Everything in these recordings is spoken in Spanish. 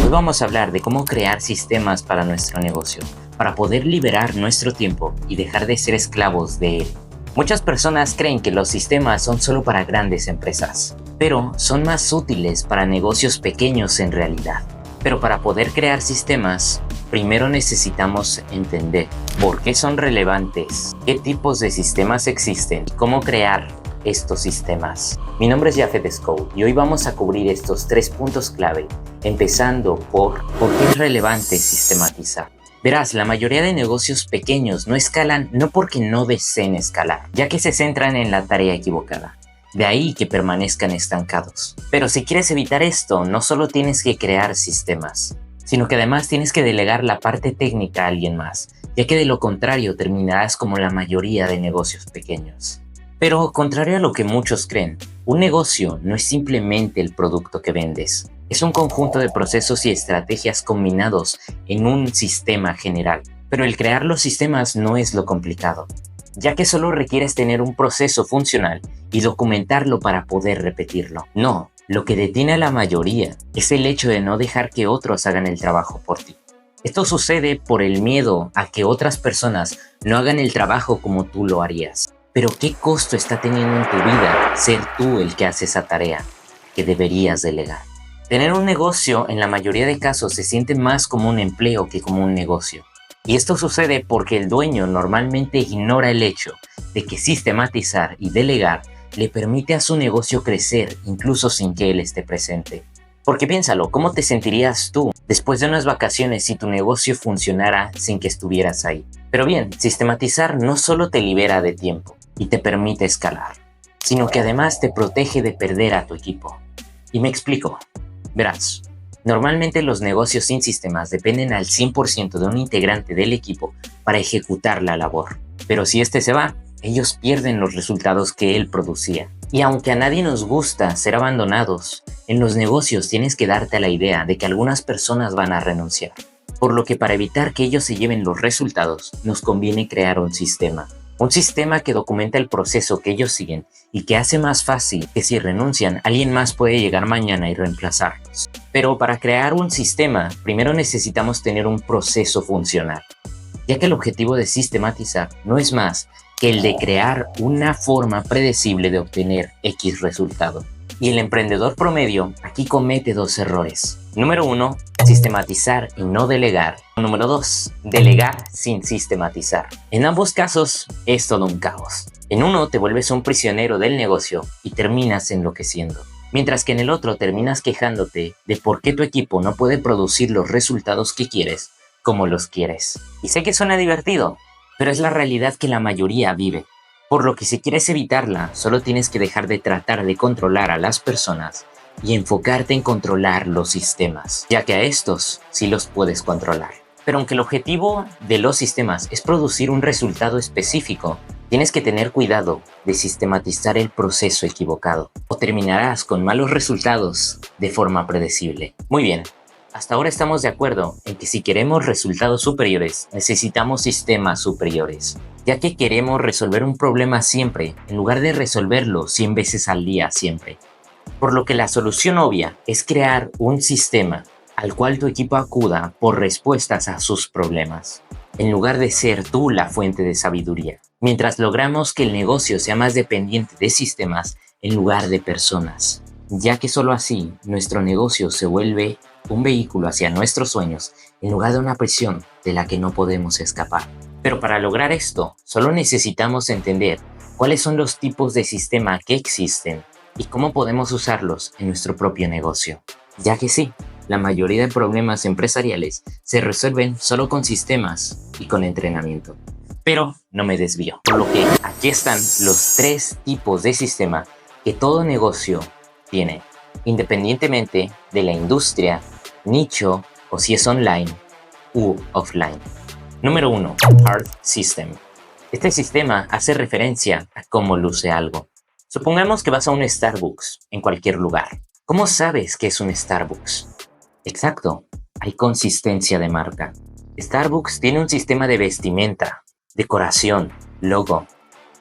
Hoy vamos a hablar de cómo crear sistemas para nuestro negocio, para poder liberar nuestro tiempo y dejar de ser esclavos de él. Muchas personas creen que los sistemas son solo para grandes empresas, pero son más útiles para negocios pequeños en realidad. Pero para poder crear sistemas, primero necesitamos entender por qué son relevantes, qué tipos de sistemas existen y cómo crear estos sistemas. Mi nombre es Jafet Scout y hoy vamos a cubrir estos 3 puntos clave, empezando por qué es relevante sistematizar. Verás, la mayoría de negocios pequeños no escalan no porque no deseen escalar, ya que se centran en la tarea equivocada. De ahí que permanezcan estancados. Pero si quieres evitar esto, no solo tienes que crear sistemas, sino que además tienes que delegar la parte técnica a alguien más, ya que de lo contrario terminarás como la mayoría de negocios pequeños. Pero contrario a lo que muchos creen, un negocio no es simplemente el producto que vendes. Es un conjunto de procesos y estrategias combinados en un sistema general. Pero el crear los sistemas no es lo complicado, ya que solo requieres tener un proceso funcional y documentarlo para poder repetirlo. No, lo que detiene a la mayoría es el hecho de no dejar que otros hagan el trabajo por ti. Esto sucede por el miedo a que otras personas no hagan el trabajo como tú lo harías. Pero ¿qué costo está teniendo en tu vida ser tú el que hace esa tarea que deberías delegar? Tener un negocio en la mayoría de casos se siente más como un empleo que como un negocio. Y esto sucede porque el dueño normalmente ignora el hecho de que sistematizar y delegar le permite a su negocio crecer incluso sin que él esté presente. Porque piénsalo, ¿cómo te sentirías tú después de unas vacaciones si tu negocio funcionara sin que estuvieras ahí? Pero bien, sistematizar no solo te libera de tiempo y te permite escalar, sino que además te protege de perder a tu equipo. Y me explico. Verás, normalmente los negocios sin sistemas dependen al 100% de un integrante del equipo para ejecutar la labor. Pero si este se va, ellos pierden los resultados que él producía. Y aunque a nadie nos gusta ser abandonados, en los negocios tienes que darte a la idea de que algunas personas van a renunciar. Por lo que para evitar que ellos se lleven los resultados, nos conviene crear un sistema. Un sistema que documenta el proceso que ellos siguen y que hace más fácil que si renuncian, alguien más puede llegar mañana y reemplazarlos. Pero para crear un sistema, primero necesitamos tener un proceso funcional, ya que el objetivo de sistematizar no es más que el de crear una forma predecible de obtener X resultado. Y el emprendedor promedio aquí comete 2 errores. Número 1, sistematizar y no delegar. Número 2, delegar sin sistematizar. En ambos casos es todo un caos. En uno te vuelves un prisionero del negocio y terminas enloqueciendo. Mientras que en el otro terminas quejándote de por qué tu equipo no puede producir los resultados que quieres como los quieres. Y sé que suena divertido, pero es la realidad que la mayoría vive. Por lo que si quieres evitarla, solo tienes que dejar de tratar de controlar a las personas y enfocarte en controlar los sistemas, ya que a estos sí los puedes controlar. Pero aunque el objetivo de los sistemas es producir un resultado específico, tienes que tener cuidado de sistematizar el proceso equivocado, o terminarás con malos resultados de forma predecible. Muy bien. Hasta ahora estamos de acuerdo en que si queremos resultados superiores, necesitamos sistemas superiores, ya que queremos resolver un problema siempre, en lugar de resolverlo 100 veces al día siempre. Por lo que la solución obvia es crear un sistema al cual tu equipo acuda por respuestas a sus problemas, en lugar de ser tú la fuente de sabiduría, mientras logramos que el negocio sea más dependiente de sistemas en lugar de personas, ya que solo así nuestro negocio se vuelve un vehículo hacia nuestros sueños en lugar de una prisión de la que no podemos escapar. Pero para lograr esto, solo necesitamos entender cuáles son los tipos de sistema que existen y cómo podemos usarlos en nuestro propio negocio. Ya que sí, la mayoría de problemas empresariales se resuelven solo con sistemas y con entrenamiento. Pero no me desvío, por lo que aquí están los 3 tipos de sistema que todo negocio tiene, independientemente de la industria, nicho o si es online u offline. Número 1. Hard System. Este sistema hace referencia a cómo luce algo. Supongamos que vas a un Starbucks en cualquier lugar. ¿Cómo sabes que es un Starbucks? Exacto, hay consistencia de marca. Starbucks tiene un sistema de vestimenta, decoración, logo,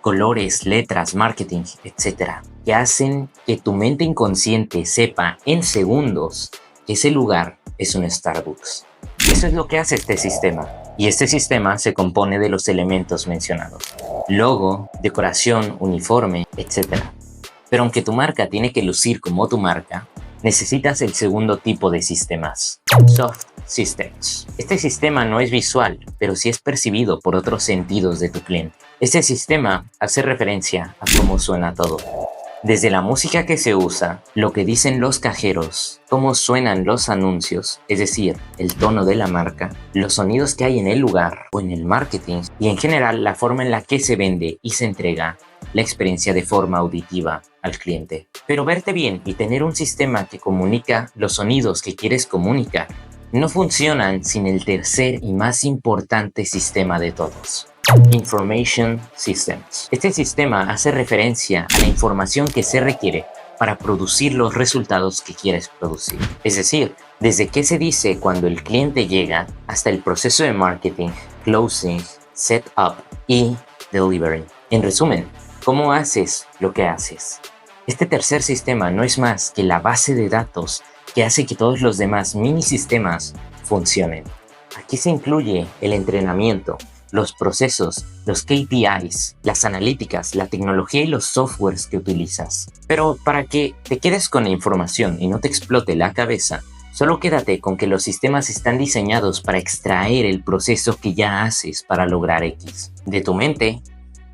colores, letras, marketing, etc., que hacen que tu mente inconsciente sepa en segundos que ese lugar es un Starbucks. Eso es lo que hace este sistema. Y este sistema se compone de los elementos mencionados: logo, decoración, uniforme, etc. Pero aunque tu marca tiene que lucir como tu marca, necesitas el segundo tipo de sistemas: Soft Systems. Este sistema no es visual, pero sí es percibido por otros sentidos de tu cliente. Este sistema hace referencia a cómo suena todo. Desde la música que se usa, lo que dicen los cajeros, cómo suenan los anuncios, es decir, el tono de la marca, los sonidos que hay en el lugar o en el marketing, y en general la forma en la que se vende y se entrega la experiencia de forma auditiva al cliente. Pero verte bien y tener un sistema que comunica los sonidos que quieres comunicar no funcionan sin el tercer y más importante sistema de todos: Information Systems. Este sistema hace referencia a la información que se requiere para producir los resultados que quieres producir. Es decir, desde qué se dice cuando el cliente llega hasta el proceso de marketing, closing, setup y delivery. En resumen, ¿cómo haces lo que haces? Este tercer sistema no es más que la base de datos que hace que todos los demás mini sistemas funcionen. Aquí se incluye el entrenamiento, los procesos, los KPIs, las analíticas, la tecnología y los softwares que utilizas. Pero para que te quedes con la información y no te explote la cabeza, solo quédate con que los sistemas están diseñados para extraer el proceso que ya haces para lograr X, de tu mente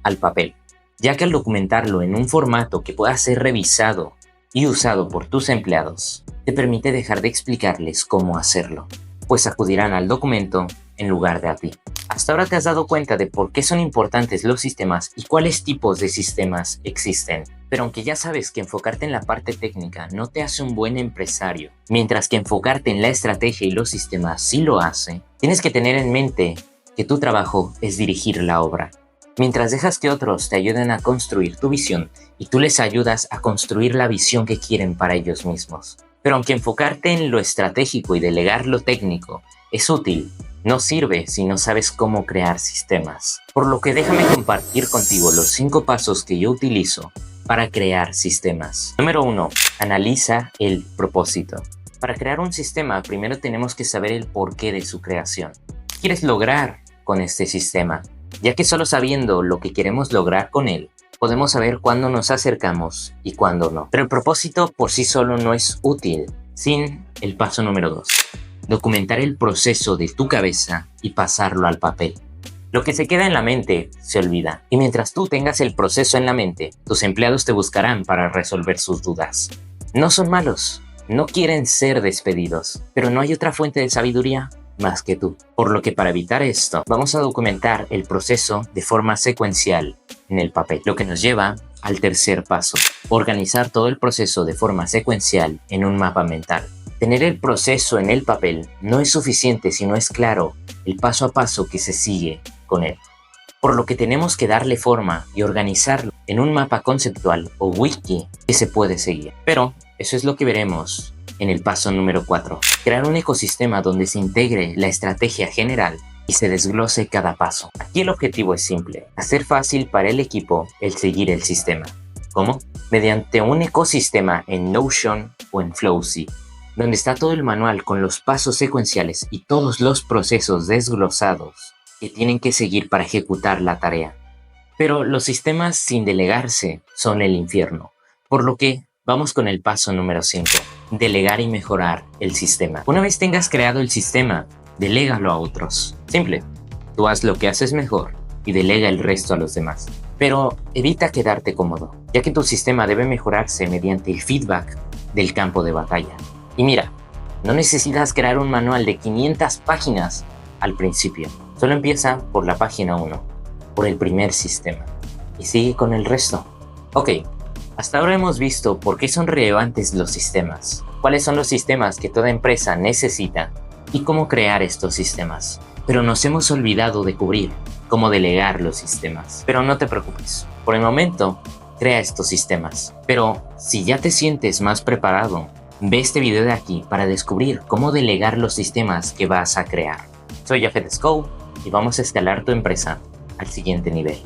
al papel, ya que al documentarlo en un formato que pueda ser revisado y usado por tus empleados, te permite dejar de explicarles cómo hacerlo, pues acudirán al documento en lugar de a ti. Hasta ahora te has dado cuenta de por qué son importantes los sistemas y cuáles tipos de sistemas existen. Pero aunque ya sabes que enfocarte en la parte técnica no te hace un buen empresario, mientras que enfocarte en la estrategia y los sistemas sí lo hace, tienes que tener en mente que tu trabajo es dirigir la obra. Mientras dejas que otros te ayuden a construir tu visión y tú les ayudas a construir la visión que quieren para ellos mismos. Pero aunque enfocarte en lo estratégico y delegar lo técnico es útil, no sirve si no sabes cómo crear sistemas. Por lo que déjame compartir contigo los 5 pasos que yo utilizo para crear sistemas. Número 1. Analiza el propósito. Para crear un sistema, primero tenemos que saber el porqué de su creación. ¿Qué quieres lograr con este sistema? Ya que solo sabiendo lo que queremos lograr con él, podemos saber cuándo nos acercamos y cuándo no. Pero el propósito por sí solo no es útil sin el paso número 2. Documentar el proceso de tu cabeza y pasarlo al papel. Lo que se queda en la mente se olvida, y mientras tú tengas el proceso en la mente, tus empleados te buscarán para resolver sus dudas. No son malos, no quieren ser despedidos, pero no hay otra fuente de sabiduría más que tú. Por lo que para evitar esto, vamos a documentar el proceso de forma secuencial en el papel, lo que nos lleva al tercer paso: organizar todo el proceso de forma secuencial en un mapa mental. Tener el proceso en el papel no es suficiente si no es claro el paso a paso que se sigue con él. Por lo que tenemos que darle forma y organizarlo en un mapa conceptual o wiki que se puede seguir. Pero eso es lo que veremos en el paso número 4. Crear un ecosistema donde se integre la estrategia general y se desglose cada paso. Aquí el objetivo es simple: hacer fácil para el equipo el seguir el sistema. ¿Cómo? Mediante un ecosistema en Notion o en Flowsy, donde está todo el manual con los pasos secuenciales y todos los procesos desglosados que tienen que seguir para ejecutar la tarea. Pero los sistemas sin delegarse son el infierno, por lo que vamos con el paso número 5, delegar y mejorar el sistema. Una vez tengas creado el sistema, delégalo a otros. Simple, tú haz lo que haces mejor y delega el resto a los demás. Pero evita quedarte cómodo, ya que tu sistema debe mejorarse mediante el feedback del campo de batalla. Y mira, no necesitas crear un manual de 500 páginas al principio. Solo empieza por la página 1, por el primer sistema, y sigue con el resto. Ok, hasta ahora hemos visto por qué son relevantes los sistemas, cuáles son los sistemas que toda empresa necesita y cómo crear estos sistemas. Pero nos hemos olvidado de cubrir cómo delegar los sistemas. Pero no te preocupes, por el momento crea estos sistemas. Pero si ya te sientes más preparado, ve este video de aquí para descubrir cómo delegar los sistemas que vas a crear. Soy Jafet Scow y vamos a escalar tu empresa al siguiente nivel.